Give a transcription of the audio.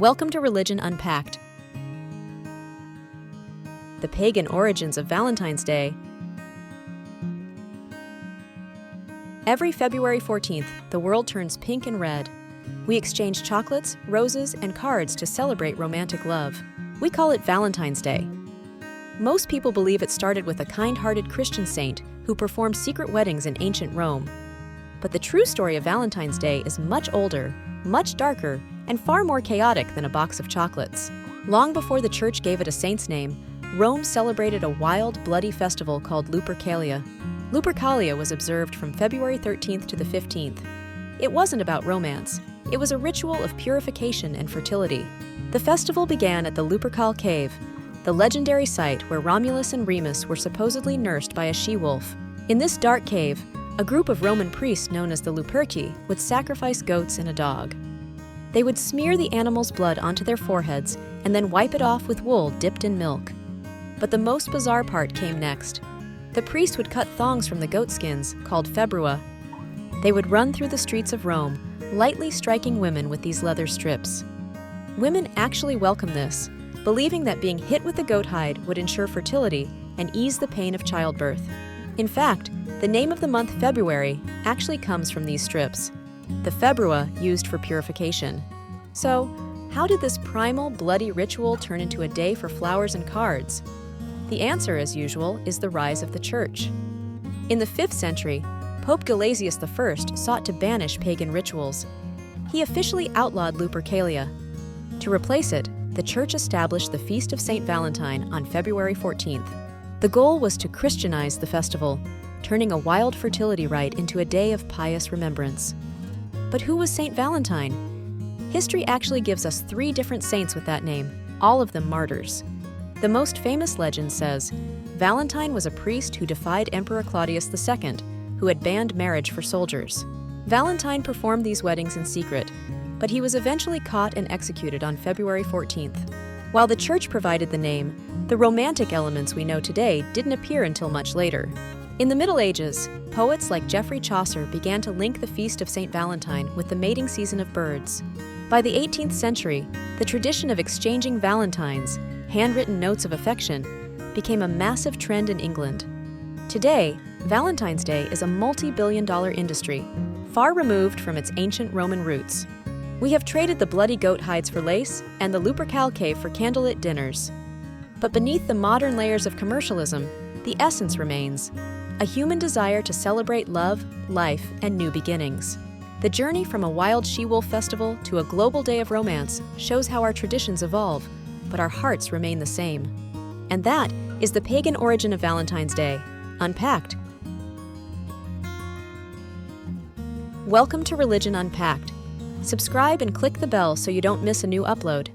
Welcome to Religion Unpacked. The pagan origins of Valentine's Day. Every February 14th, the world turns pink and red. We exchange chocolates, roses, and cards to celebrate romantic love. We call it Valentine's Day. Most people believe it started with a kind-hearted Christian saint who performed secret weddings in ancient Rome. But the true story of Valentine's Day is much older, much darker, and far more chaotic than a box of chocolates. Long before the church gave it a saint's name, Rome celebrated a wild, bloody festival called Lupercalia. Lupercalia was observed from February 13th to the 15th. It wasn't about romance. It was a ritual of purification and fertility. The festival began at the Lupercal cave, the legendary site where Romulus and Remus were supposedly nursed by a she-wolf. In this dark cave, a group of Roman priests known as the Luperci would sacrifice goats and a dog. They would smear the animal's blood onto their foreheads and then wipe it off with wool dipped in milk. But the most bizarre part came next. The priest would cut thongs from the goat skins, called februa. They would run through the streets of Rome, lightly striking women with these leather strips. Women actually welcomed this, believing that being hit with the goat hide would ensure fertility and ease the pain of childbirth. In fact, the name of the month February actually comes from these strips, the februa used for purification. So, how did this primal, bloody ritual turn into a day for flowers and cards? The answer, as usual, is the rise of the Church. In the 5th century, Pope Gelasius I sought to banish pagan rituals. He officially outlawed Lupercalia. To replace it, the Church established the Feast of Saint Valentine on February 14th. The goal was to Christianize the festival, turning a wild fertility rite into a day of pious remembrance. But who was Saint Valentine? History actually gives us 3 different saints with that name, all of them martyrs. The most famous legend says, Valentine was a priest who defied Emperor Claudius II, who had banned marriage for soldiers. Valentine performed these weddings in secret, but he was eventually caught and executed on February 14th. While the Church provided the name, the romantic elements we know today didn't appear until much later. In the Middle Ages, poets like Geoffrey Chaucer began to link the feast of Saint Valentine with the mating season of birds. By the 18th century, the tradition of exchanging valentines, handwritten notes of affection, became a massive trend in England. Today, Valentine's Day is a multi-billion-dollar industry, far removed from its ancient Roman roots. We have traded the bloody goat hides for lace and the Lupercal cave for candlelit dinners. But beneath the modern layers of commercialism, the essence remains, a human desire to celebrate love, life, and new beginnings. The journey from a wild she-wolf festival to a global day of romance shows how our traditions evolve, but our hearts remain the same. And that is the pagan origin of Valentine's Day, Unpacked. Welcome to Religion Unpacked. Subscribe and click the bell so you don't miss a new upload.